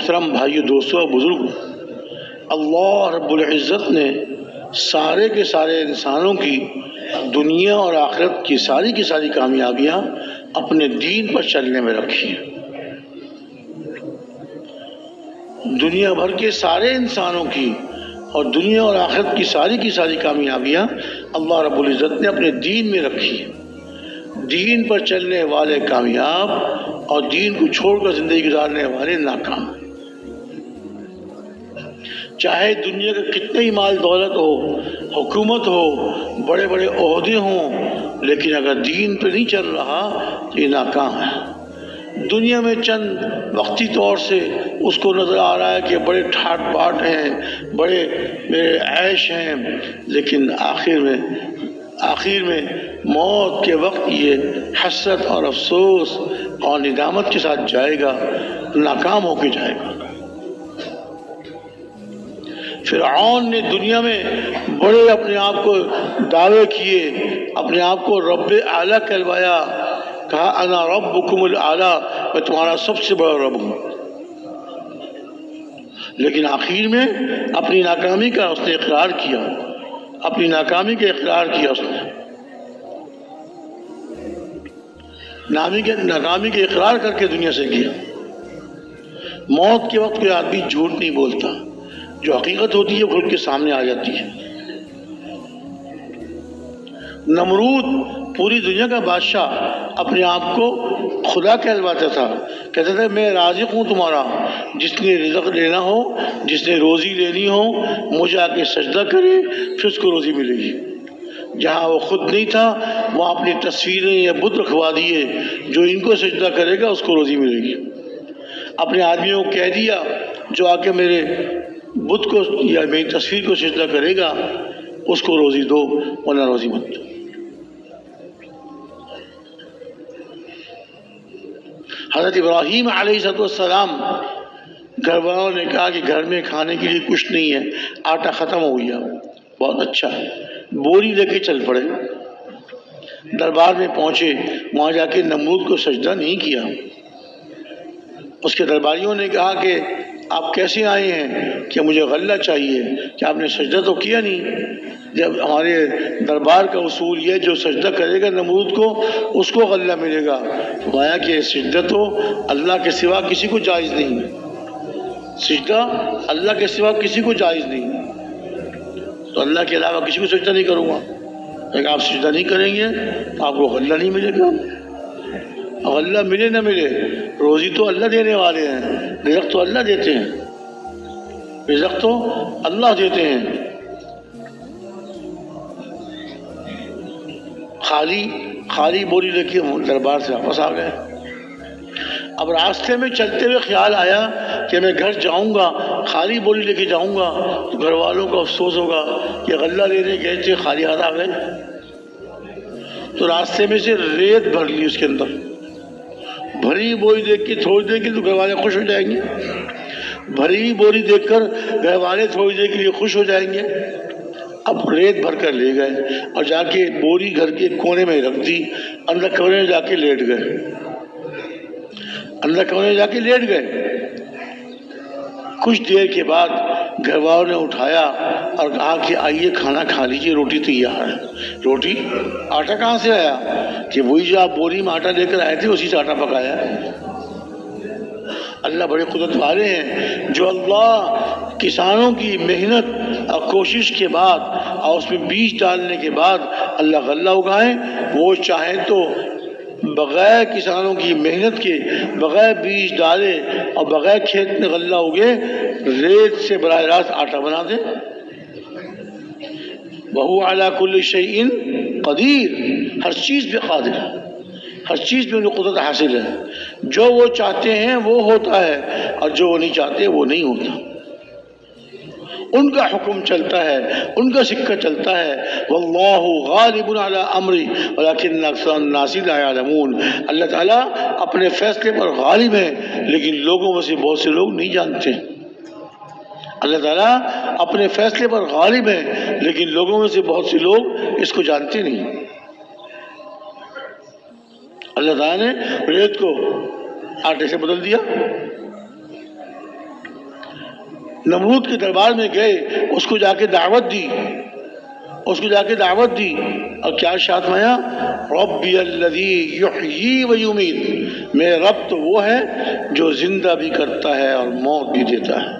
محترم بھائیو، دوستوں اور بزرگوں، اللہ رب العزت نے سارے کے سارے انسانوں کی دنیا اور آخرت کی ساری کامیابیاں اپنے دین پر چلنے میں رکھی ہیں۔ دنیا بھر کے سارے انسانوں کی اور دنیا اور آخرت کی ساری کامیابیاں اللہ رب العزت نے اپنے دین میں رکھی ہیں۔ دین پر چلنے والے کامیاب اور دین کو چھوڑ کر زندگی گزارنے والے ناکام۔ چاہے دنیا کا کتنا ہی مال دولت ہو، حکومت ہو، بڑے بڑے عہدے ہوں، لیکن اگر دین پہ نہیں چل رہا تو یہ ناکام ہے۔ دنیا میں چند وقتی طور سے اس کو نظر آ رہا ہے کہ بڑے ٹھاٹ باٹ ہیں، بڑے عیش ہیں، لیکن آخر میں موت کے وقت یہ حسرت اور افسوس اور ندامت کے ساتھ جائے گا، ناکام ہو کے جائے گا۔ فرعون نے دنیا میں بڑے اپنے آپ کو دعوے کیے، اپنے آپ کو رب اعلیٰ کہلوایا، کہا انا ربکم الاعلیٰ، میں تمہارا سب سے بڑا رب ہوں، لیکن آخر میں اپنی ناکامی کا اس نے اقرار کیا، اپنی ناکامی کا اقرار کیا، اس نے ناکامی کے اقرار کر کے دنیا سے گیا۔ موت کے وقت کوئی آدمی جھوٹ نہیں بولتا، جو حقیقت ہوتی ہے وہ کھل کے سامنے آ جاتی ہے۔ نمرود پوری دنیا کا بادشاہ اپنے آپ کو خدا کہلواتا تھا، کہتا تھا میں رازق ہوں تمہارا، جس نے رزق لینا ہو، جس نے روزی لینی ہو، مجھے آ کے سجدہ کرے پھر اس کو روزی ملے گی۔ جہاں وہ خود نہیں تھا وہاں اپنی تصویریں یا بت رکھوا دیے، جو ان کو سجدہ کرے گا اس کو روزی ملے گی۔ اپنے آدمیوں کو کہہ دیا جو آ کے میرے بت کو یا میری تصویر کو سجدہ کرے گا اس کو روزی دو ورنہ روزی مت دو۔ حضرت ابراہیم علیہ السلام گھر والوں نے کہا کہ گھر میں کھانے کے لیے کچھ نہیں ہے، آٹا ختم ہو گیا، بہت اچھا، بوری لے کے چل پڑے، دربار میں پہنچے، وہاں جا کے نمرود کو سجدہ نہیں کیا۔ اس کے درباریوں نے کہا کہ آپ کیسے آئے ہیں کہ مجھے غلہ چاہیے، کہ آپ نے سجدہ تو کیا نہیں؟ جب ہمارے دربار کا اصول یہ جو سجدہ کرے گا نمرود کو اس کو غلہ ملے گا۔ فرمایا کہ سجدہ تو اللہ کے سوا کسی کو جائز نہیں، سجدہ اللہ کے سوا کسی کو جائز نہیں، تو اللہ کے علاوہ کسی کو سجدہ نہیں کروں گا۔ اگر آپ سجدہ نہیں کریں گے تو آپ کو غلہ نہیں ملے گا۔ غلہ ملے نہ ملے، روزی تو اللہ دینے والے ہیں، رزق تو اللہ دیتے ہیں، رزق تو اللہ دیتے ہیں۔ خالی بوری لے کے دربار سے واپس آ گئے۔ اب راستے میں چلتے ہوئے خیال آیا کہ میں گھر جاؤں گا خالی بوری لے کے جاؤں گا تو گھر والوں کو افسوس ہوگا کہ غلہ لینے گئے تھے خالی ہاتھ آ گئے، تو راستے میں سے ریت بھر لی اس کے اندر۔ بھری بوری دیکھ کے تھوڑی دیر کے تو گھر والے خوش ہو جائیں گے، بھری بوری دیکھ کر گھر والے تھوڑی دیر کے لیے خوش ہو جائیں گے۔ اب ریت بھر کر لے گئے اور جا کے بوری گھر کے کونے میں رکھ دی، اندر کونے میں جا کے لیٹ گئے، اندر کونے میں جا کے لیٹ گئے۔ کچھ دیر کے بعد گھر والوں نے اٹھایا اور کہا کہ آئیے کھانا کھا لیجیے، روٹی تیار ہے۔ روٹی؟ آٹا کہاں سے آیا؟ کہ وہی جو آپ بوری میں آٹا لے کر آئے تھے اسی سے آٹا پکایا ہے۔ اللہ بڑے قدرت والے ہیں، جو اللہ کسانوں کی محنت اور کوشش کے بعد اور اس میں بیج ڈالنے کے بعد اللہ غلہ اگائے، وہ چاہیں تو بغیر کسانوں کی محنت کے، بغیر بیج ڈالے اور بغیر کھیت میں غلہ اگے ریت سے براہ راست آٹا بنا دے۔ وَهُوَ عَلَى كُلِّ شَيْءٍ قدیر، ہر چیز پہ قادر ہے، ہر چیز پہ انہیں قدرت حاصل ہے۔ جو وہ چاہتے ہیں وہ ہوتا ہے اور جو وہ نہیں چاہتے وہ نہیں ہوتا۔ ان کا حکم چلتا ہے، ان کا سکہ چلتا ہے۔ واللہ غالب علی امری ولکن اکثر الناس لا یعلمون، اللہ تعالیٰ اپنے فیصلے پر غالب ہے لیکن لوگوں میں سے بہت سے لوگ نہیں جانتے۔ اللہ تعالیٰ اپنے فیصلے پر غالب ہے لیکن لوگوں میں سے بہت سے لوگ اس کو جانتے نہیں۔ اللہ تعالیٰ نے ریت کو آٹے سے بدل دیا، نمرود کے دربار میں گئے، اس کو جا کے دعوت دی، اور کیا ارشاد فرمایا؟ ربی الذی یحیی و یمیت، میرا رب تو وہ ہے جو زندہ بھی کرتا ہے اور موت بھی دیتا ہے۔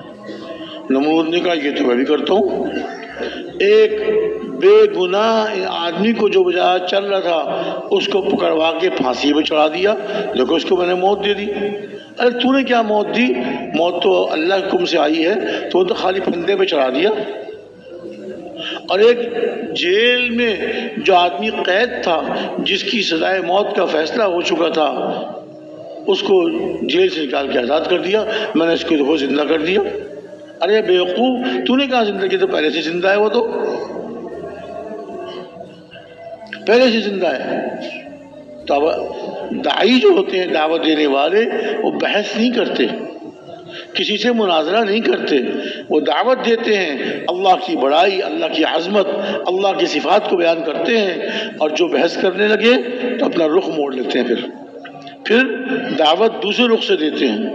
نمرود نے کہا یہ تو میں بھی کرتا ہوں۔ ایک بے گناہ آدمی کو جو بجا چل رہا تھا اس کو پکڑوا کے پھانسی پہ چڑھا دیا، دیکھو اس کو میں نے موت دے دی۔ ارے تو نے کیا موت دی؟ موت تو اللہ کے حکم سے آئی ہے، تو خالی پھندے پہ چڑھا دیا۔ اور ایک جیل میں جو آدمی قید تھا، جس کی سزائے موت کا فیصلہ ہو چکا تھا، اس کو جیل سے نکال کے آزاد کر دیا، میں نے اس کو دیکھو زندہ کر دیا۔ ارے بیوقوف، تو نے کہا زندہ کی؟ تو پہلے سے زندہ ہے، وہ تو پہلے سے زندہ ہے۔ تو اب داعی جو ہوتے ہیں، دعوت دینے والے، وہ بحث نہیں کرتے، کسی سے مناظرہ نہیں کرتے، وہ دعوت دیتے ہیں، اللہ کی بڑائی، اللہ کی عظمت، اللہ کی صفات کو بیان کرتے ہیں، اور جو بحث کرنے لگے تو اپنا رخ موڑ لیتے ہیں، پھر دعوت دوسرے رخ سے دیتے ہیں۔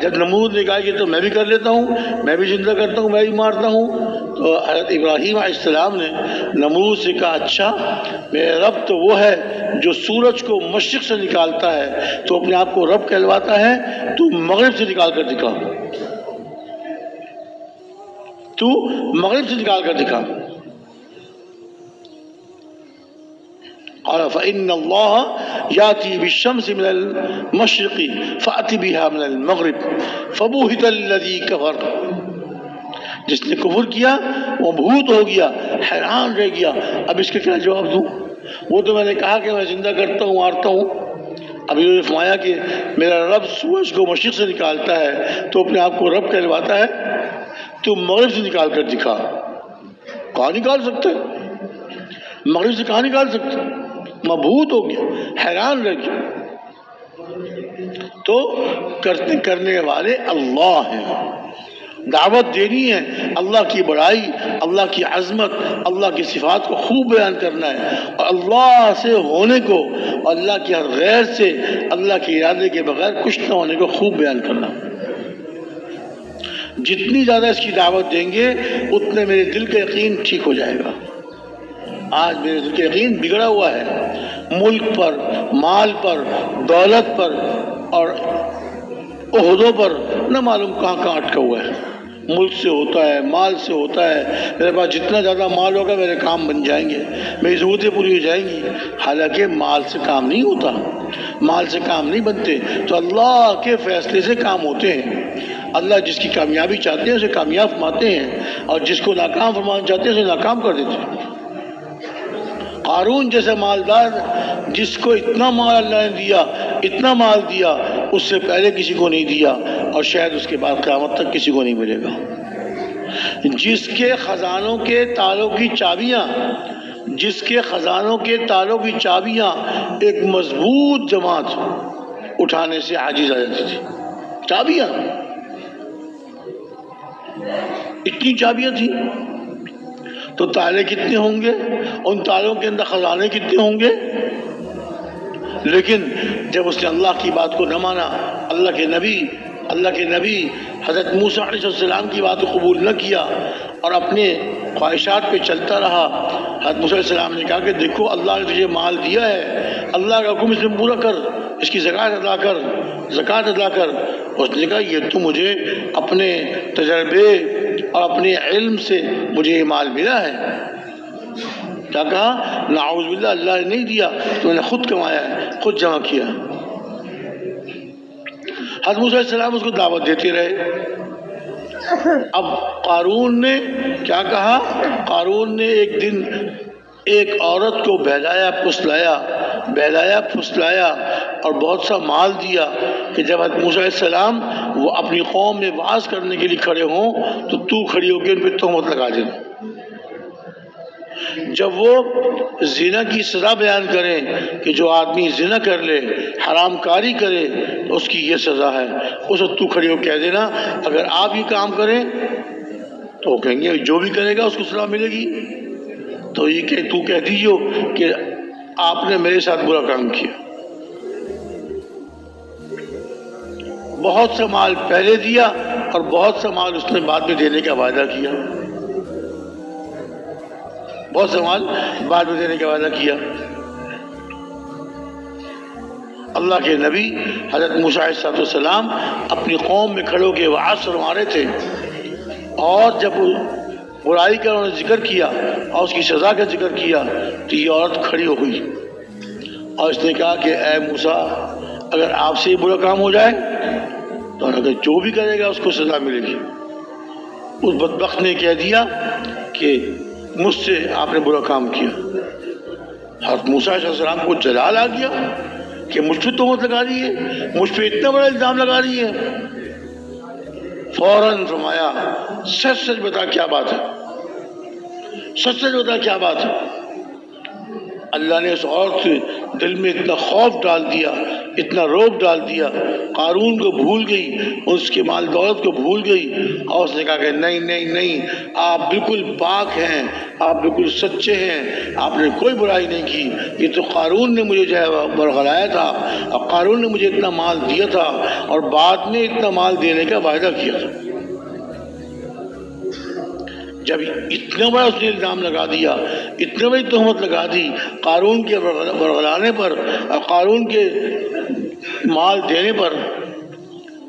جب نمرود نے کہا کہ تو میں بھی کر لیتا ہوں، میں بھی زندہ کرتا ہوں، میں بھی مارتا ہوں، تو حضرت ابراہیم علیہ السلام نے نمرود سے کہا اچھا، میرا رب تو وہ ہے جو سورج کو مشرق سے نکالتا ہے، تو اپنے آپ کو رب کہلواتا ہے، تو مغرب سے نکال کر دکھا، تو مغرب سے نکال کر دکھا۔ قال فإن الله يأتي بالشمس من المشرق فأتي بها من المغرب فبهت الذي كفر، جس نے کفر کیا وہ بہوت ہو گیا، حیران رہ گیا، اب اس کا کیا جواب دوں؟ وہ تو میں نے کہا کہ میں زندہ کرتا ہوں، مارتا ہوں، اب یہ فرمایا کہ میرا رب سورج کو مشرق سے نکالتا ہے تو اپنے آپ کو رب کہلواتا ہے، تو مغرب سے نکال کر دکھا۔ کہاں نکال سکتے؟ مغرب سے کہاں نکال سکتے؟ مبہوت ہو گیا، حیران رہ گیا۔ تو کرنے والے اللہ ہیں، دعوت دینی ہے، اللہ کی بڑائی، اللہ کی عظمت، اللہ کی صفات کو خوب بیان کرنا ہے، اور اللہ سے ہونے کو، اللہ کی ہر غیر سے، اللہ کے ارادے کے بغیر کچھ نہ ہونے کو خوب بیان کرنا۔ جتنی زیادہ اس کی دعوت دیں گے اتنے میرے دل کا یقین ٹھیک ہو جائے گا۔ آج میرے دل کا یقین بگڑا ہوا ہے، ملک پر، مال پر، دولت پر اور عہدوں پر نہ معلوم کہاں کہاں اٹکا ہوا ہے۔ ملک سے ہوتا ہے، مال سے ہوتا ہے، میرے پاس جتنا زیادہ مال ہوگا میرے کام بن جائیں گے، میری ضرورتیں پوری ہو جائیں گی، حالانکہ مال سے کام نہیں ہوتا، مال سے کام نہیں بنتے، تو اللہ کے فیصلے سے کام ہوتے ہیں۔ اللہ جس کی کامیابی چاہتے ہیں اسے کامیاب فرماتے ہیں، اور جس کو ناکام فرمانا چاہتے ہیں اسے ناکام کر دیتے ہیں۔ قارون جیسا مالدار، جس کو اتنا مال اللہ نے دیا، اتنا مال دیا، اس سے پہلے کسی کو نہیں دیا، اور شاید اس کے بعد قیامت تک کسی کو نہیں ملے گا۔ جس کے خزانوں کے تالوں کی چابیاں، جس کے خزانوں کے تالوں کی چابیاں ایک مضبوط جماعت اٹھانے سے عاجز آ جاتی تھی، چابیاں، اتنی چابیاں تھیں، تو تالے کتنے ہوں گے، ان تالوں کے اندر خزانے کتنے ہوں گے؟ لیکن جب اس نے اللہ کی بات کو نہ مانا، اللہ کے نبی حضرت موسیٰ علیہ السلام کی بات کو قبول نہ کیا اور اپنے خواہشات پہ چلتا رہا، حضرت موسیٰ علیہ السلام نے کہا کہ دیکھو اللہ نے تجھے مال دیا ہے، اللہ کا حکم اس میں پورا کر، اس کی زکوٰۃ ادا کر۔ اس نے کہا یہ تو مجھے اپنے تجربے اور اپنے علم سے مجھے یہ مال ملا ہے۔ کیا کہا؟ نعوذ باللہ، اللہ نے نہیں دیا، تو میں نے خود کمایا ہے، خود جمع کیا۔ حضرت موسیٰ علیہ السلام اس کو دعوت دیتے رہے۔ اب قارون نے کیا کہا؟ قارون نے ایک دن ایک عورت کو بہلایا پھسلایا اور بہت سا مال دیا کہ جب حضرت موسیٰ علیہ السلام وہ اپنی قوم میں وعظ کرنے کے لیے کھڑے ہوں تو کھڑی ہو کے ان پہ تہمت لگا دینا۔ جب وہ زنا کی سزا بیان کریں کہ جو آدمی زنا کر لے، حرام کاری کرے، تو اس کی یہ سزا ہے، اس وقت تو کھڑی ہو کہہ دینا اگر آپ یہ کام کریں تو وہ کہیں گے جو بھی کرے گا اس کو سزا ملے گی، تو یہ کہ تو کہہ دیجیے کہ آپ نے میرے ساتھ برا کام کیا۔ بہت سا مال پہلے دیا اور بہت سا مال اس نے بعد میں دینے کا وعدہ کیا، بہت سا مال بعد میں دینے کا وعدہ کیا۔ اللہ کے نبی حضرت موسیٰ علیہ السلام اپنی قوم میں کھڑے ہو کے وعظ فرما رہے تھے، اور جب برائی کا انہوں نے ذکر کیا اور اس کی سزا کا ذکر کیا تو یہ عورت کھڑی ہو گئی اور اس نے کہا کہ اے موسیٰ، اگر آپ سے یہ برا کام ہو جائے تو اگر جو بھی کرے گا اس کو سزا ملے گی۔ اس بدبخت نے کہہ دیا کہ مجھ سے آپ نے برا کام کیا۔ حضرت موسیٰ علیہ السلام کو جلال آ گیا کہ مجھ پہ تہمت لگا رہی ہے، مجھ پہ اتنا بڑا الزام لگا رہی ہے۔ فوراً فرمایا سچ سچ بتا کیا بات ہے، سچ سچ بتا کیا بات ہے۔ اللہ نے اس عورت کے دل میں اتنا خوف ڈال دیا، اتنا رعب ڈال دیا، قارون کو بھول گئی، اس کے مال دولت کو بھول گئی، اور اس نے کہا کہ نہیں نہیں نہیں، آپ بالکل پاک ہیں، آپ بالکل سچے ہیں، آپ نے کوئی برائی نہیں کی، یہ تو قارون نے مجھے جو ہے برگلایا تھا، اور قارون نے مجھے اتنا مال دیا تھا اور بعد میں اتنا مال دینے کا وعدہ کیا تھا۔ جب اتنا بڑا اس نے الزام لگا دیا، اتنا بڑی تہمت لگا دی قارون کے برگلانے پر اور قارون کے مال دینے پر،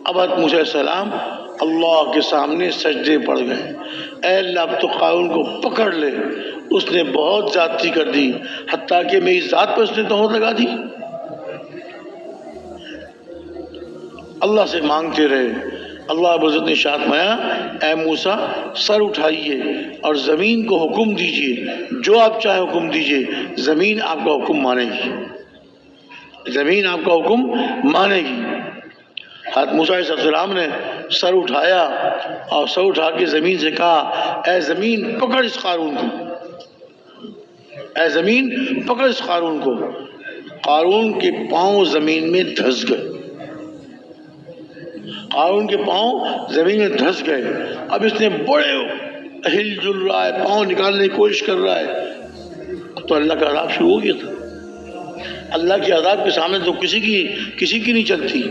اب حضرت موسیٰ علیہ السلام اللہ کے سامنے سجدے پڑ گئے۔ اے اللہ، اب تو قارون کو پکڑ لے، اس نے بہت زیادتی کر دی، حتیٰ کہ میری ذات پر اس نے تہمت لگا دی۔ اللہ سے مانگتے رہے۔ اللہ رب العزت نے ارشاد فرمایا اے موسیٰ، سر اٹھائیے اور زمین کو حکم دیجیے، جو آپ چاہے حکم دیجیے، زمین آپ کا حکم مانے گی، زمین آپ کا حکم مانے گی۔ حضرت موسیٰ علیہ السلام نے سر اٹھایا اور سر اٹھا کے زمین سے کہا اے زمین پکڑ اس قارون کو، اے زمین پکڑ اس قارون کو۔ قارون کے پاؤں زمین میں دھس گئے، قارون کے پاؤں زمین میں دھس گئے۔ اب اس نے بڑے ہل جل رہا ہے، پاؤں نکالنے کی کوشش کر رہا ہے، تو اللہ کا عذاب شروع ہو گیا تھا۔ اللہ کے عذاب کے سامنے تو کسی کی نہیں چلتی۔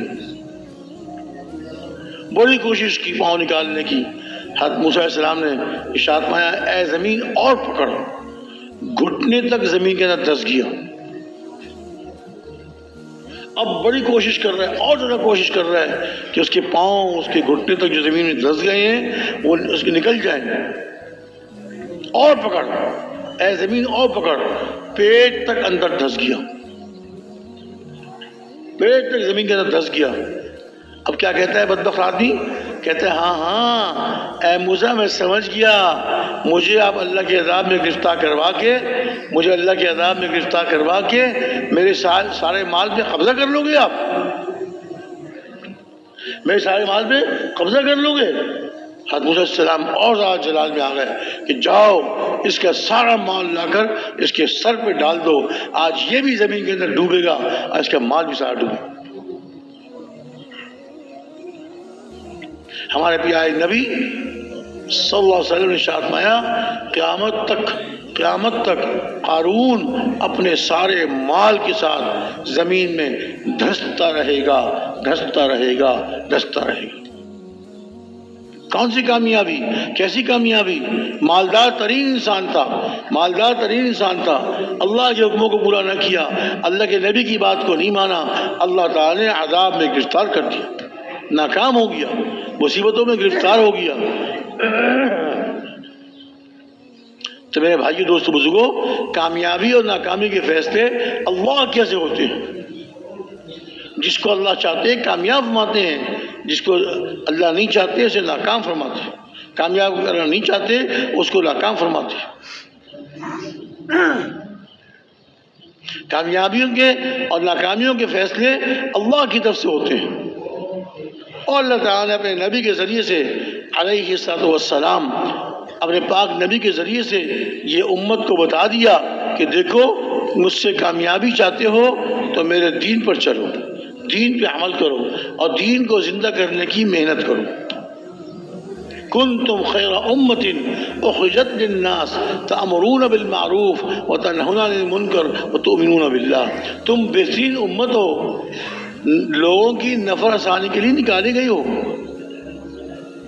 بڑی کوشش کی پاؤں نکالنے کی۔ حضرت موسیٰ علیہ السلام نے ارشاد فرمایا اے زمین اور پکڑ، گھٹنے تک زمین کے اندر دھس گیا۔ اب بڑی کوشش کر رہا ہے، اور زیادہ کوشش کر رہا ہے کہ اس کے پاؤں اس کے گھٹنے تک جو زمین میں دھس گئے ہیں وہ اس کے نکل جائیں۔ اور پکڑ اے زمین اور پکڑ، پیٹ تک اندر دھس گیا، پیٹ تک زمین کے اندر دھس گیا۔ اب کیا کہتا ہے بدبخت آدمی؟ کہتا ہے ہاں اے موسیٰ میں سمجھ گیا، مجھے آپ اللہ کے عذاب میں گرفتار کروا کے، مجھے اللہ کے عذاب میں گرفتار کروا کے میرے سارے مال پہ قبضہ کر لو گے، آپ میرے سارے مال پہ قبضہ کر لو گے۔ حضرت موسیٰ علیہ السلام اور زیادہ جلال میں آ گئے کہ جاؤ اس کا سارا مال لا کر اس کے سر پہ ڈال دو، آج یہ بھی زمین کے اندر ڈوبے گا اور اس کا مال بھی سارا ڈوبے گا۔ ہمارے پیارے نبی صلی اللہ علیہ وسلم نے ارشاد فرمایا قیامت تک قارون اپنے سارے مال کے ساتھ زمین میں دھستا رہے گا، دھستا رہے گا، دھستا رہے گا۔ کون سی کامیابی، کیسی کامیابی؟ مالدار ترین انسان تھا، مالدار ترین انسان تھا، اللہ کے حکموں کو پورا نہ کیا، اللہ کے نبی کی بات کو نہیں مانا، اللہ تعالیٰ نے عذاب میں گرفتار کر دیا، ناکام ہو گیا، مصیبتوں میں گرفتار ہو گیا۔ تو میرے بھائیو دوستو بزرگوں، کامیابی اور ناکامی کے فیصلے اللہ کیسے ہوتے ہیں؟ جس کو اللہ چاہتے ہیں کامیاب فرماتے ہیں، جس کو اللہ نہیں چاہتے اسے ناکام فرماتے ہیں، کامیاب کرنا نہیں چاہتے اس کو ناکام فرماتے ہیں۔ کامیابیوں کے اور ناکامیوں کے فیصلے اللہ کی طرف سے ہوتے ہیں، اور اللہ تعالیٰ نے اپنے نبی کے ذریعے سے علیہ الصلوۃ والسلام، اپنے پاک نبی کے ذریعے سے یہ امت کو بتا دیا کہ دیکھو مجھ سے کامیابی چاہتے ہو تو میرے دین پر چلو، دین پہ عمل کرو اور دین کو زندہ کرنے کی محنت کرو۔ کنتم خیر امت اخرجت للناس تأمرون بالمعروف وتنہون عن المنکر وتؤمنون باللہ، تم بہترین امت ہو، لوگوں کی نفع آسانی کے لیے نکالی گئی ہو،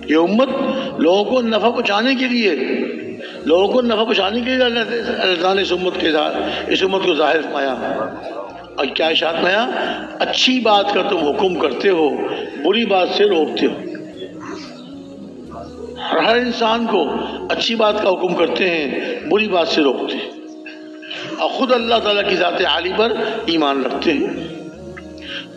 یہ امت لوگوں کو نفع پہنچانے کے لیے اللہ تعالیٰ نے اس امت کو ظاہر فرمایا. اور کیا ارشاد فرمایا؟ اچھی بات کا تم حکم کرتے ہو، بری بات سے روکتے ہو. ہر انسان کو اچھی بات کا حکم کرتے ہیں، بری بات سے روکتے ہیں، اور خود اللہ تعالیٰ کی ذات عالی پر ایمان رکھتے ہیں.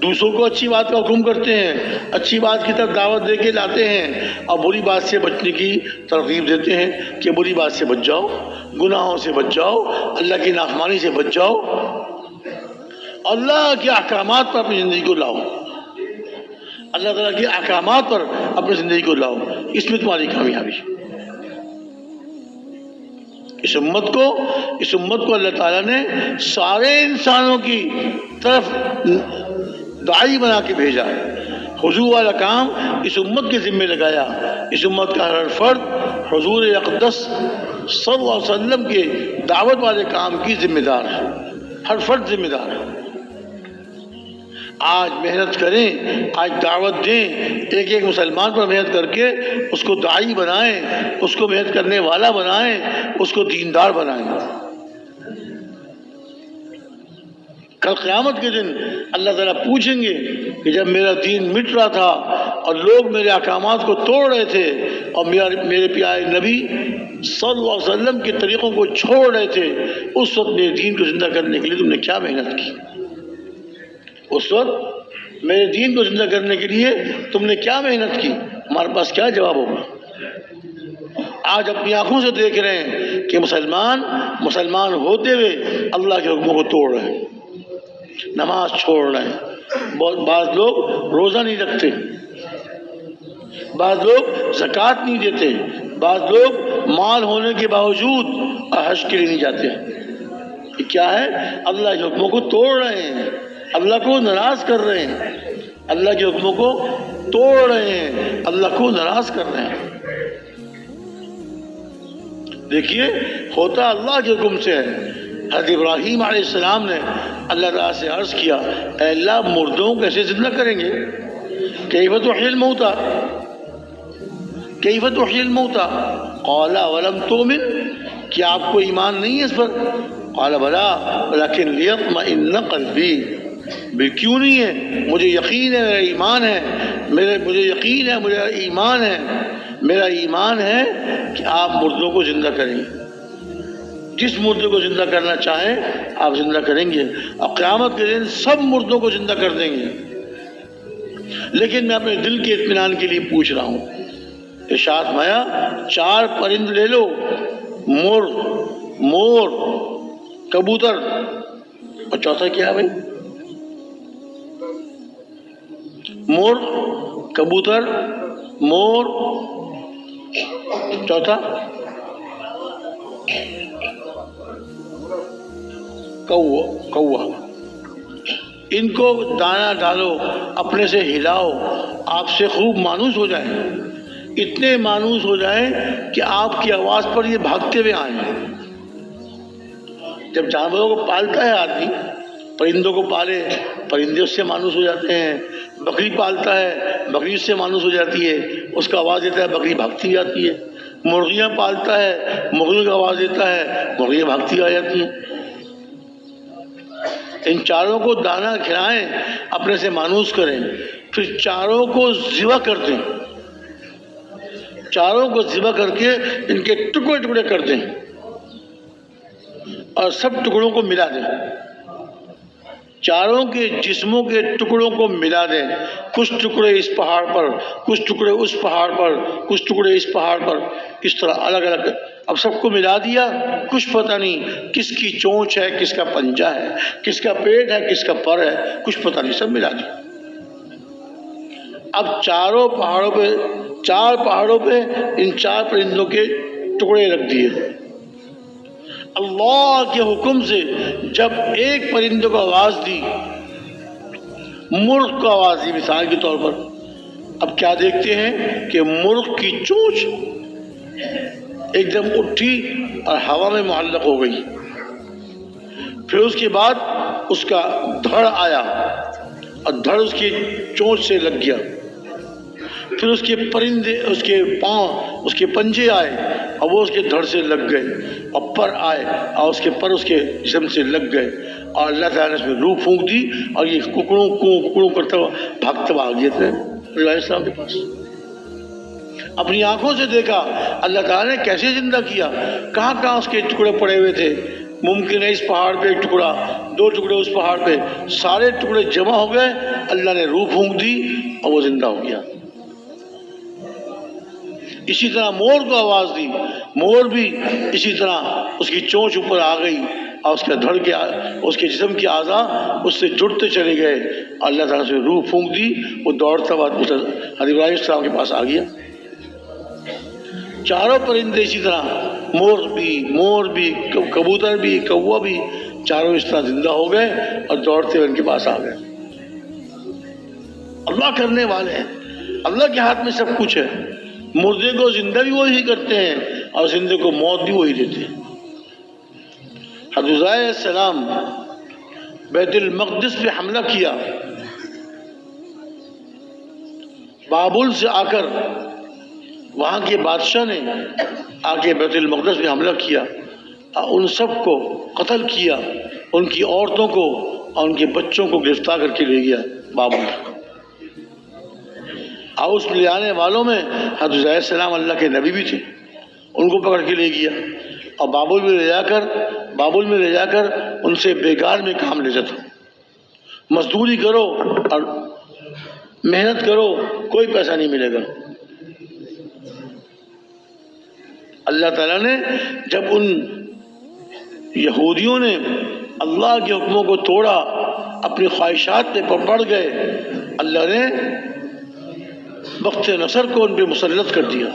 دوسروں کو اچھی بات کا حکم کرتے ہیں، اچھی بات کی طرف دعوت دے کے لاتے ہیں، اور بری بات سے بچنے کی ترغیب دیتے ہیں کہ بری بات سے بچ جاؤ، گناہوں سے بچ جاؤ، اللہ کی نافرمانی سے بچ جاؤ، اللہ کے احکامات پر اپنی زندگی کو لاؤ، اللہ تعالیٰ کے احکامات پر اپنی زندگی کو لاؤ. اس میں تمہاری کامیابی. اس امت کو اللہ تعالیٰ نے سارے انسانوں کی طرف داعی بنا کے بھیجا ہے. حضور والا کام اس امت کے ذمہ لگایا. اس امت کا ہر فرد حضور اقدس صلی اللہ علیہ وسلم کے دعوت والے کام کی ذمہ دار ہے. ہر فرد ذمہ دار ہے. آج محنت کریں، آج دعوت دیں، ایک ایک مسلمان پر محنت کر کے اس کو داعی بنائیں، اس کو محنت کرنے والا بنائیں، اس کو دیندار بنائیں. کل قیامت کے دن اللہ تعالیٰ پوچھیں گے کہ جب میرا دین مٹ رہا تھا اور لوگ میرے احکامات کو توڑ رہے تھے اور میرے پیارے نبی صلی اللہ علیہ وسلم کے طریقوں کو چھوڑ رہے تھے، اس وقت میرے دین کو زندہ کرنے کے لیے تم نے کیا محنت کی؟ اس وقت میرے دین کو زندہ کرنے کے لیے تم نے کیا محنت کی؟ ہمارے پاس کیا جواب ہوگا؟ آج اپنی آنکھوں سے دیکھ رہے ہیں کہ مسلمان ہوتے ہوئے اللہ کے حکموں کو توڑ رہے ہیں، نماز چھوڑ رہے ہیں، بعض لوگ روزہ نہیں رکھتے، بعض لوگ زکوٰۃ نہیں دیتے، بعض لوگ مال ہونے کے باوجود حج کے لیے نہیں جاتے. یہ کیا ہے؟ اللہ کے حکموں کو توڑ رہے ہیں، اللہ کو ناراض کر رہے ہیں، اللہ کے حکموں کو توڑ رہے ہیں، اللہ کو ناراض کر رہے ہیں. دیکھیے ہوتا اللہ کے حکم سے ہے. حضرت ابراہیم علیہ السلام نے اللہ تعالیٰ سے عرض کیا، اے اللہ مردوں کو کیسے زندہ کریں گے؟ کیف تحیی الموتیٰ، کیف تحیی الموتیٰ؟ قال ولم تؤمن، کیا آپ کو ایمان نہیں ہے اس پر؟ قال بلا ولکن لیطمئن قلبی، کیوں نہیں ہے؟ مجھے یقین ہے، میرا ایمان ہے، مجھے یقین ہے، میرا ایمان ہے، میرا ایمان ہے کہ آپ مردوں کو زندہ کریں گے. جس مردے کو زندہ کرنا چاہیں آپ زندہ کریں گے، اور قیامت کے دن سب مردوں کو زندہ کر دیں گے. لیکن میں اپنے دل کے اطمینان کے لیے پوچھ رہا ہوں. ارشاد فرمایا 4 پرند لے لو، مور، کبوتر، اور چوتھا کیا ہے بھائی؟ مور، کبوتر، مور، چوتھا کوا. ان کو دانا ڈالو، اپنے سے ہلاؤ، آپ سے خوب مانوس ہو جائیں، اتنے مانوس ہو جائیں کہ آپ کی آواز پر یہ بھاگتے ہوئے آئیں. جب جانوروں کو پالتا ہے آدمی، پرندوں کو پالے، پرندے اس سے مانوس ہو جاتے ہیں. بکری پالتا ہے، بکری اس سے مانوس ہو جاتی ہے، اس کا آواز دیتا ہے، بکری بھاگتی جاتی ہے. مرغیاں پالتا ہے، مرغیوں کا آواز دیتا ہے، مرغیاں بھاگتی آ جاتی ہیں. ان چاروں کو دانا کھلائیں، اپنے سے مانوس کریں، پھر چاروں کو ذبح کر دیں، چاروں کو ذبح کر کے ان کے ٹکڑے ٹکڑے کر دیں اور سب ٹکڑوں کو ملا دیں. چاروں کے جسموں کے ٹکڑوں کو ملا دیں، کچھ ٹکڑے اس پہاڑ پر، کچھ ٹکڑے اس پہاڑ پر، کچھ ٹکڑے اس پہاڑ پر، اس طرح الگ الگ. اب سب کو ملا دیا، کچھ پتہ نہیں کس کی چونچ ہے، کس کا پنجہ ہے، کس کا پیٹ ہے، کس کا پر ہے، کچھ پتہ نہیں، سب ملا دیا. اب 4 پہاڑوں پہ ان 4 پرندوں کے ٹکڑے رکھ دیے. اللہ کے حکم سے جب ایک پرندے کو آواز دی، مرغ کو آواز دی مثال کے طور پر، اب کیا دیکھتے ہیں کہ مرغ کی چونچ ایک دم اٹھی اور ہوا میں معلق ہو گئی. پھر اس کے بعد اس کا دھڑ آیا اور دھڑ اس کی چونچ سے لگ گیا. پھر اس کے پرندے، اس کے پاؤں، اس کے پنجے آئے اور وہ اس کے دھڑ سے لگ گئے، اور پر آئے اور اس کے پر اس کے جسم سے لگ گئے، اور اللہ تعالیٰ نے اس میں روح پھونک دی اور یہ ککڑوں کرتا ہوا بھاگتا ہوا آ گئے تھے علیہ السلام کے پاس۔ اپنی آنکھوں سے دیکھا اللہ تعالیٰ نے کیسے زندہ کیا، کہاں کہاں اس کے ٹکڑے پڑے ہوئے تھے، ممکن ہے اس پہاڑ پہ ایک ٹکڑا، 2 ٹکڑے اس پہاڑ پہ، سارے ٹکڑے جمع ہو گئے، اللہ نے روح پھونک دی اور وہ زندہ ہو گیا۔ اسی طرح مور کو آواز دی، مور بھی اسی طرح اس کی چونچ اوپر آ گئی اور اس کا دھڑ کے اس کے جسم کے اعضاء اس سے جڑتے چلے گئے، اللہ تعالیٰ سے روح پھونک دی، وہ دوڑتا ہوا حضرت ابراہیم علیہ السلام کے پاس آ گیا۔ چاروں پرندے اسی طرح، مور بھی کبوتر بھی کوا بھی، چاروں اس طرح زندہ ہو گئے اور دوڑتے ہوئے ان کے پاس آ گئے۔ اللہ کرنے والے ہیں، اللہ کے ہاتھ میں سب کچھ ہے۔ مردے کو زندہ بھی وہی کرتے ہیں اور زندے کو موت بھی وہی دیتے ہیں۔ حضرت عزیز علیہ السلام بیت المقدس پہ حملہ کیا، بابل سے آ کر وہاں کے بادشاہ نے آ کے بیت المقدس پہ حملہ کیا اور ان سب کو قتل کیا، ان کی عورتوں کو اور ان کے بچوں کو گرفتار کر کے لے گیا بابل۔ اور اس لے آنے والوں میں حضرت علیہ السلام اللہ کے نبی بھی تھے، ان کو پکڑ کے لے گیا اور بابل میں لے جا کر ان سے بیکار میں کام لیتا تھا۔ مزدوری کرو اور محنت کرو، کوئی پیسہ نہیں ملے گا۔ اللہ تعالیٰ نے جب ان یہودیوں نے اللہ کے حکموں کو توڑا، اپنی خواہشات پہ پڑ گئے، اللہ نے بخت نصر کو ان پہ مسلط کر دیا،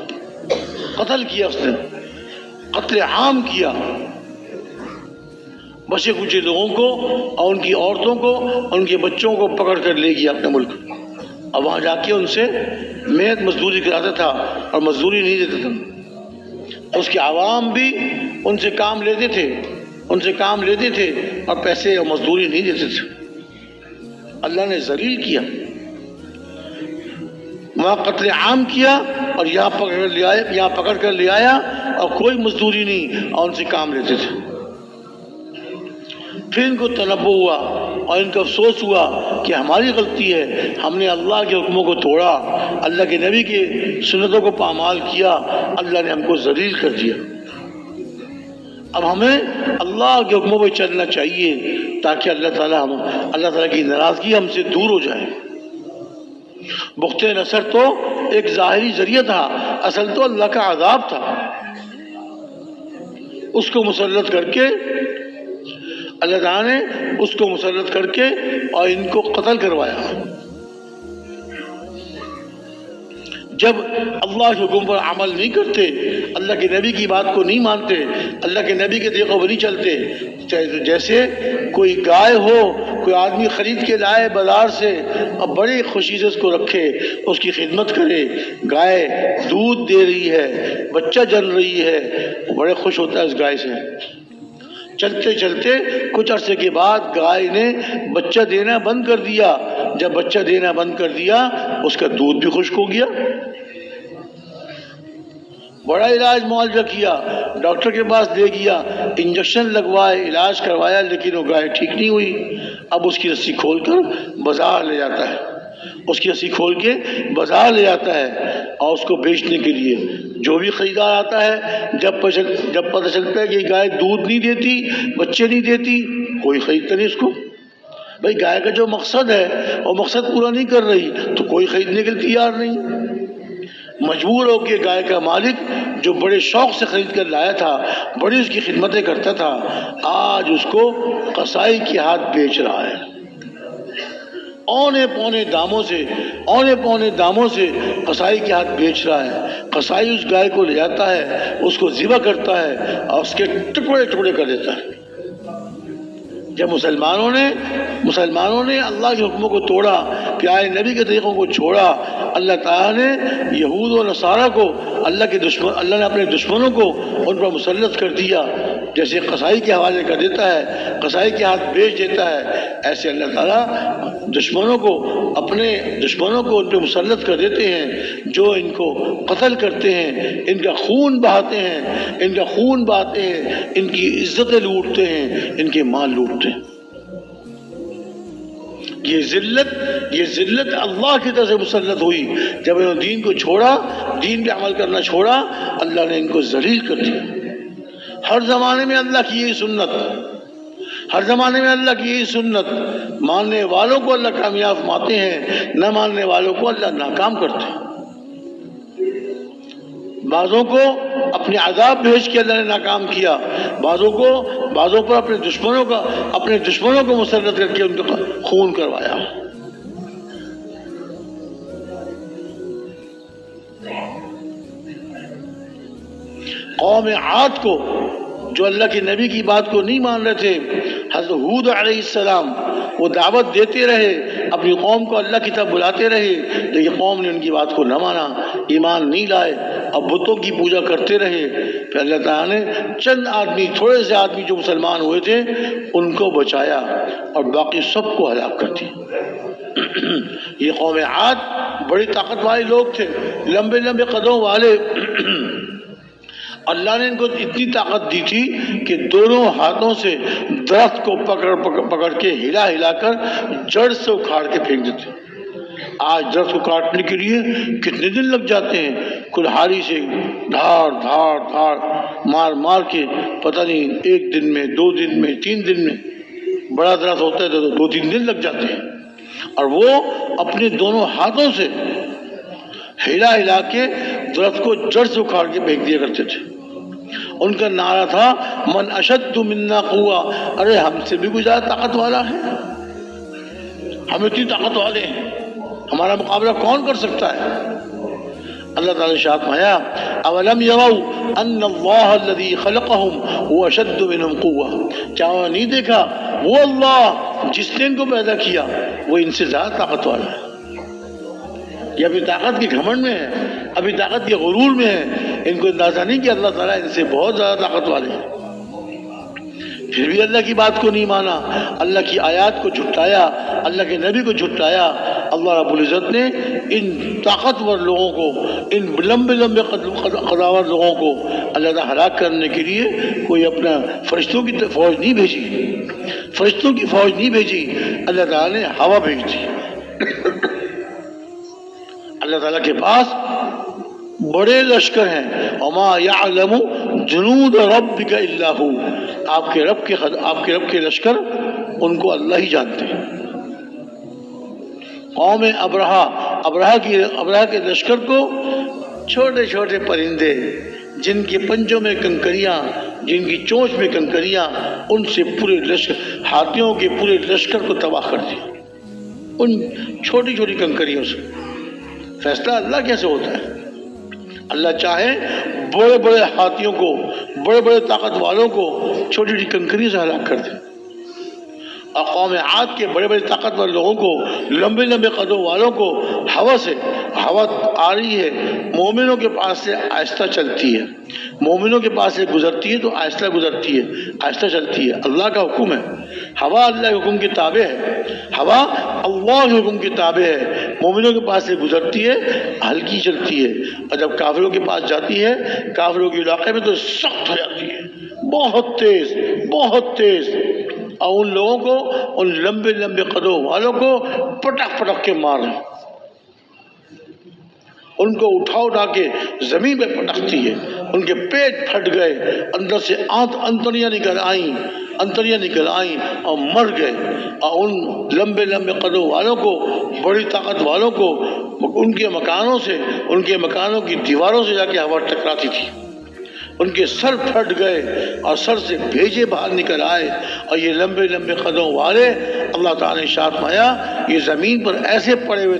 قتل کیا، اس نے قتل عام کیا، بچے کچھ لوگوں کو اور ان کی عورتوں کو اور ان کے بچوں کو پکڑ کر لے گیا اپنے ملک، اور وہاں جا کے ان سے محنت مزدوری کراتا تھا اور مزدوری نہیں دیتا تھا۔ اس کے عوام بھی ان سے کام لیتے تھے اور پیسے اور مزدوری نہیں دیتے تھے۔ اللہ نے ذلیل کیا، وہاں قتل عام کیا اور یہاں پکڑ کر لے آیا اور کوئی مزدوری نہیں اور ان سے کام لیتے تھے۔ پھر ان کو تنبہ ہوا اور ان کو افسوس ہوا کہ ہماری غلطی ہے، ہم نے اللہ کے حکموں کو توڑا، اللہ کے نبی کی سنتوں کو پامال کیا، اللہ نے ہم کو ذلیل کر دیا۔ اب ہمیں اللہ کے حکموں پہ چلنا چاہیے تاکہ اللہ تعالیٰ کی ناراضگی ہم سے دور ہو جائے۔ بخت نصر تو ایک ظاہری ذریعہ تھا، اصل تو اللہ کا عذاب تھا۔ اس کو مسلط کر کے اللہ تعالیٰ نے اس کو مسلط کر کے اور ان کو قتل کروایا۔ جب اللہ کے حکم پر عمل نہیں کرتے، اللہ کے نبی کی بات کو نہیں مانتے، اللہ کے نبی کے طریقوں پر نہیں چلتے، جیسے کوئی گائے ہو، کوئی آدمی خرید کے لائے بازار سے اور بڑی خوشی سے اس کو رکھے، اس کی خدمت کرے، گائے دودھ دے رہی ہے، بچہ جن رہی ہے، وہ بڑے خوش ہوتا ہے اس گائے سے۔ چلتے چلتے کچھ عرصے کے بعد گائے نے بچہ دینا بند کر دیا، جب بچہ دینا بند کر دیا اس کا دودھ بھی خشک ہو گیا۔ بڑا علاج معالجہ کیا، ڈاکٹر کے پاس لے گیا، انجیکشن لگوائے، علاج کروایا، لیکن وہ گائے ٹھیک نہیں ہوئی۔ اب اس کی رسی کھول کر بازار لے جاتا ہے، اور اس کو بیچنے کے لیے جو بھی خریدار آتا ہے، جب پتہ چلتا ہے کہ یہ گائے دودھ نہیں دیتی، بچے نہیں دیتی، کوئی خریدتا نہیں اس کو۔ بھائی گائے کا جو مقصد ہے وہ مقصد پورا نہیں کر رہی تو کوئی خریدنے کے لیے تیار نہیں۔ مجبور ہو کے گائے کا مالک جو بڑے شوق سے خرید کر لایا تھا، بڑی اس کی خدمتیں کرتا تھا، آج اس کو قصائی کے ہاتھ بیچ رہا ہے، اونے پونے داموں سے قصائی کے ہاتھ بیچ رہا ہے۔ قصائی اس گائے کو لے جاتا ہے، اس کو ذبح کرتا ہے اور اس کے ٹکڑے ٹکڑے کر دیتا ہے۔ جب مسلمانوں نے اللہ کے حکموں کو توڑا، پیارے نبی کے طریقوں کو چھوڑا، اللہ تعالیٰ نے یہود و نصارہ کو اللہ نے اپنے دشمنوں کو ان پر مسلط کر دیا، جیسے قصائی کے حوالے کر دیتا ہے، قصائی کے ہاتھ بیچ دیتا ہے، ایسے اللہ تعالیٰ دشمنوں کو، اپنے دشمنوں کو ان پہ مسلط کر دیتے ہیں، جو ان کو قتل کرتے ہیں، ان کا خون بہاتے ہیں، ان کا خون بہاتے ہیں، ان کی عزتیں لوٹتے ہیں، ان کے مال لوٹتے ہیں۔ یہ ذلت اللہ کی طرف سے مسلط ہوئی۔ جب انہوں نے دین کو چھوڑا، دین پہ عمل کرنا چھوڑا، اللہ نے ان کو ذلیل کر دیا۔ ہر زمانے میں اللہ کی یہی سنت، ہر زمانے میں اللہ کی یہی سنت، ماننے والوں کو اللہ کامیاب فرماتے ہیں، نہ ماننے والوں کو اللہ ناکام کرتے ہیں۔ بعضوں کو اپنے عذاب بھیج کے اللہ نے ناکام کیا، بعضوں پر اپنے دشمنوں کو مسلط کر کے ان کا خون کروایا۔ قوم عاد کو، جو اللہ کے نبی کی بات کو نہیں مان رہے تھے، حضرت ہود علیہ السلام وہ دعوت دیتے رہے، اپنی قوم کو اللہ کی طرف بلاتے رہے، لیکن قوم نے ان کی بات کو نہ مانا، ایمان نہیں لائے اور بتوں کی پوجا کرتے رہے۔ پھر اللہ تعالیٰ نے چند آدمی، تھوڑے سے آدمی جو مسلمان ہوئے تھے ان کو بچایا اور باقی سب کو ہلاک کر دیا۔ یہ قوم عاد بڑی طاقت والے لوگ تھے، لمبے لمبے قدوں والے۔ اللہ نے ان کو اتنی طاقت دی تھی کہ دونوں ہاتھوں سے درخت کو پکڑ کے ہلا کر جڑ سے اکھاڑ کے پھینک دیتے۔ آج درخت کو کاٹنے کے لیے کتنے دن لگ جاتے ہیں، کلہاڑی سے دھاڑ مار کے، پتہ نہیں 1 دن میں، 2 دن میں، 3 دن میں۔ بڑا درخت ہوتا ہے تو 2-3 دن لگ جاتے ہیں، اور وہ اپنے دونوں ہاتھوں سے ہلا کے درخت کو جڑ سے اکھاڑ کے پھینک دیا کرتے تھے۔ ان کا نعرہ تھا من اشد منا قوہ، ارے ہم سے بھی کوئی زیادہ طاقت والا ہے، ہم اتنی طاقت والے ہیں، ہمارا مقابلہ کون کر سکتا ہے؟ اللہ تعالیٰ نے ارشاد فرمایا اولم یروا ان اللہ الذی خلقہم هو اشد منہم قوہ، کیا انہوں نے نہیں دیکھا وہ اللہ جس نے ان کو پیدا کیا وہ ان سے زیادہ طاقت والا ہے؟ یہ ابھی طاقت کے گھمنڈ میں ہے، ابھی طاقت کے غرور میں ہے، ان کو اندازہ نہیں کہ اللہ تعالیٰ ان سے بہت زیادہ طاقت والے ہیں۔ پھر بھی اللہ کی بات کو نہیں مانا، اللہ کی آیات کو جھٹلایا، اللہ کے نبی کو جھٹلایا۔ اللہ رب العزت نے ان طاقتور لوگوں کو، ان لمبے قداور لوگوں کو اللہ تعالیٰ ہلاک کرنے کے لیے کوئی اپنا فرشتوں کی فوج نہیں بھیجی، اللہ تعالیٰ نے ہوا بھیج دی۔ اللہ تعالیٰ کے پاس بڑے لشکر ہیں، وما یعلم جنود ربک الا ہو، آپ کے رب کے لشکر ان کو اللہ ہی جانتے ہیں۔ قوم ابرہہ کے لشکر کو چھوٹے چھوٹے پرندے جن کے پنجوں میں کنکریاں، جن کی چونچ میں کنکریاں، ان سے پورے لشکر، ہاتھیوں کے پورے لشکر کو تباہ کر دیا، ان چھوٹی چھوٹی کنکریوں سے۔ فیصلہ اللہ کیسے ہوتا ہے؟ اللہ چاہے بڑے بڑے ہاتھیوں کو، بڑے بڑے طاقت والوں کو چھوٹی چھوٹی کنکری سے ہلاک کر دے، اور قوم عاد کے بڑے بڑے طاقتور لوگوں کو، لمبے لمبے قدوں والوں کو ہوا آ رہی ہے، مومنوں کے پاس سے آہستہ چلتی ہے، مومنوں کے پاس سے گزرتی ہے تو آہستہ گزرتی ہے، آہستہ چلتی ہے، اللہ کا حکم ہے۔ ہوا اللہ کے حکم کے تابع ہے، ہوا اللہ کے حکم کے تابع ہے، مومنوں کے پاس سے گزرتی ہے، ہلکی چلتی ہے، اور جب کافروں کے پاس جاتی ہے، کافروں کے علاقے میں تو سخت ہو جاتی ہے، بہت تیز، اور ان لوگوں کو، ان لمبے لمبے قدوں والوں کو پٹک کے مار رہے، ان کو اٹھا کے زمین پہ پٹکتی ہے، ان کے پیٹ پھٹ گئے، اندر سے انتڑیاں نکل آئیں اور مر گئے، اور ان لمبے لمبے قدوں والوں کو، بڑی طاقت والوں کو، ان کے مکانوں کی دیواروں سے جا کے ہوا ٹکراتی تھی، ان کے سر پھٹ گئے اور سر سے بھیجے باہر نکل آئے، اور یہ لمبے لمبے قدوں والے اللہ تعالیٰ نے ارشاد فرمایا یہ زمین پر ایسے پڑے ہوئے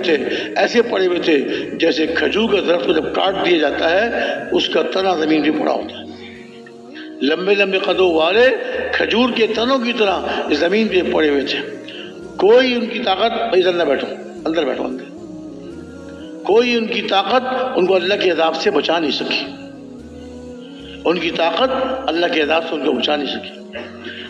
تھے جیسے کھجور کا درخت کو جب کاٹ دیا جاتا ہے اس کا تنا زمین پہ پڑا ہوتا ہے، لمبے لمبے قدوں والے کھجور کے تنوں کی طرح زمین پہ پڑے ہوئے تھے، کوئی ان کی طاقت، اندر بیٹھو، کوئی ان کی طاقت ان کو اللہ کے عذاب سے بچا نہیں سکی۔ ان کی طاقت اللہ کے عذاب سے ان کو بچا نہیں سکی۔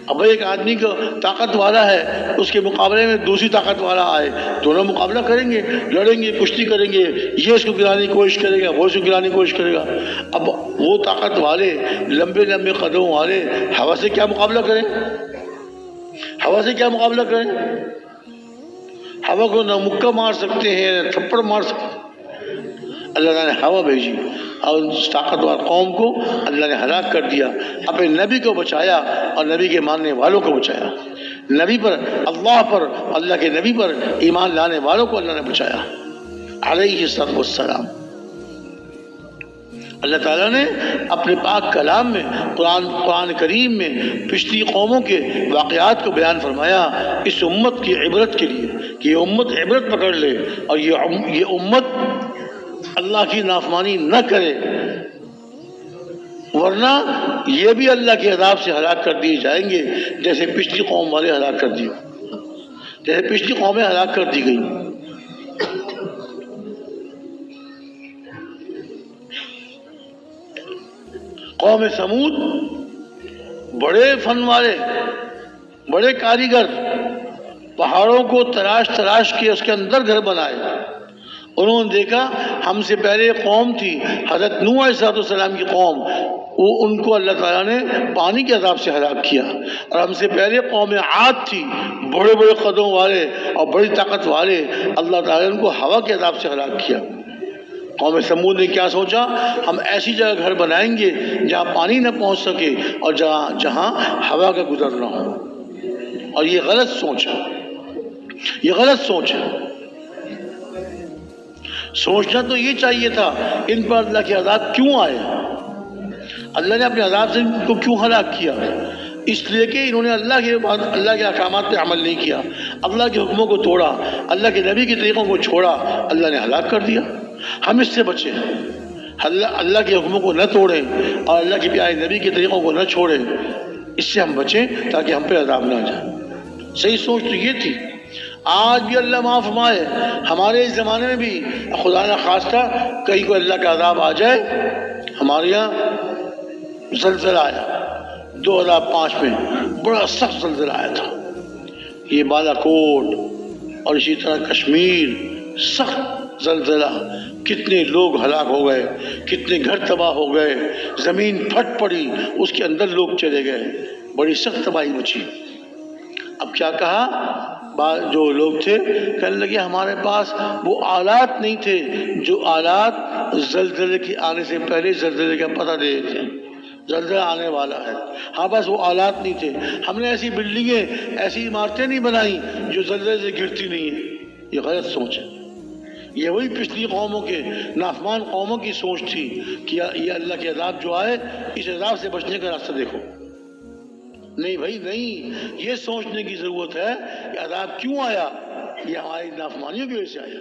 اب ایک آدمی کو طاقت والا ہے، اس کے مقابلے میں دوسری طاقت والا آئے، دونوں مقابلہ کریں گے، لڑیں گے، کشتی کریں گے، یہ اس کو گرانے کی کوشش کرے گا، وہ اس کو گرانے کی کوشش کرے گا۔ اب وہ طاقت والے، لمبے لمبے قدموں والے ہوا سے کیا مقابلہ کریں؟ ہوا سے کیا مقابلہ کریں؟ ہوا کو نہ مکہ مار سکتے ہیں نہ تھپڑ مار سکتے ہیں۔ اللہ تعالیٰ نے ہوا بھیجی اور اس طاقتور قوم کو اللہ نے ہلاک کر دیا، اپنے نبی کو بچایا اور نبی کے ماننے والوں کو بچایا۔ نبی پر، اللہ پر، اللہ کے نبی پر ایمان لانے والوں کو اللہ نے بچایا علیہ الصلوۃ والسلام۔ اللہ تعالیٰ نے اپنے پاک کلام میں، قرآن کریم میں پچھلی قوموں کے واقعات کو بیان فرمایا اس امت کی عبرت کے لیے کہ یہ امت عبرت پکڑ لے اور یہ امت اللہ کی نافرمانی نہ کرے، ورنہ یہ بھی اللہ کے عذاب سے ہلاک کر دیے جائیں گے جیسے پچھلی قوم والے ہلاک کر دیے، جیسے پچھلی قومیں ہلاک کر دی گئیں۔ قوم سمود بڑے فن والے، بڑے کاریگر، پہاڑوں کو تراش تراش کے اس کے اندر گھر بنائے۔ انہوں نے دیکھا ہم سے پہلے قوم تھی حضرت نوح علیہ السلام کی قوم، ان کو اللہ تعالیٰ نے پانی کے عذاب سے ہلاک کیا، اور ہم سے پہلے قوم عاد تھی بڑے بڑے قدوں والے اور بڑی طاقت والے، اللہ تعالیٰ نے ان کو ہوا کے عذاب سے ہلاک کیا۔ قوم سمود نے کیا سوچا، ہم ایسی جگہ گھر بنائیں گے جہاں پانی نہ پہنچ سکے اور جہاں ہوا کا گزر نہ ہو، اور یہ غلط سوچ ہے، یہ غلط سوچ ہے۔ سوچنا تو یہ چاہیے تھا ان پر اللہ کے عذاب کیوں آئے، اللہ نے اپنے عذاب سے ان کو کیوں ہلاک کیا؟ اس لیے کہ انہوں نے اللہ کے احکامات پہ عمل نہیں کیا، اللہ کے حکموں کو توڑا، اللہ کے نبی کے طریقوں کو چھوڑا، اللہ نے ہلاک کر دیا۔ ہم اس سے بچیں، اللہ کے حکموں کو نہ توڑیں اور اللہ کے پیارے نبی کے طریقوں کو نہ چھوڑیں، اس سے ہم بچیں تاکہ ہم پہ عذاب نہ آ جائے۔ صحیح سوچ تو یہ تھی۔ آج بھی اللہ معاف فرمائے، ہمارے اس زمانے میں بھی خدا نہ خواستہ کہیں کو اللہ کا عذاب آ جائے۔ ہمارے یہاں زلزلہ آیا 2005 میں، بڑا سخت زلزلہ آیا تھا، یہ بالا کوٹ اور اسی طرح کشمیر، سخت زلزلہ، کتنے لوگ ہلاک ہو گئے، کتنے گھر تباہ ہو گئے، زمین پھٹ پڑی، اس کے اندر لوگ چلے گئے، بڑی سخت تباہی مچی۔ اب کیا کہا جو لوگ تھے، کہنے لگے ہمارے پاس وہ آلات نہیں تھے جو آلات زلزلے کے آنے سے پہلے زلزلے کا پتہ دے دیتے ہیں، زلزلہ آنے والا ہے، ہاں بس وہ آلات نہیں تھے، ہم نے ایسی بلڈنگیں، ایسی عمارتیں نہیں بنائی جو زلزلے سے گرتی نہیں ہیں۔ یہ غلط سوچ ہے، یہ وہی پچھلی قوموں کے نافرمان قوموں کی سوچ تھی کہ یہ اللہ کے عذاب جو آئے، اس عذاب سے بچنے کا راستہ دیکھو۔ نہیں بھائی نہیں، یہ سوچنے کی ضرورت ہے کہ عذاب کیوں آیا، یہ ہماری نافرمانیوں کی وجہ سے آیا۔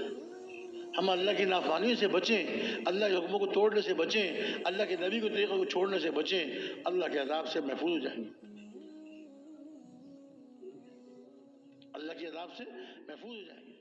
ہم اللہ کی نافرمانیوں سے بچیں، اللہ کے حکموں کو توڑنے سے بچیں، اللہ کے نبی کے طریقوں کو چھوڑنے سے بچیں، اللہ کے عذاب سے محفوظ ہو جائیں گے، اللہ کے عذاب سے محفوظ ہو جائیں گے۔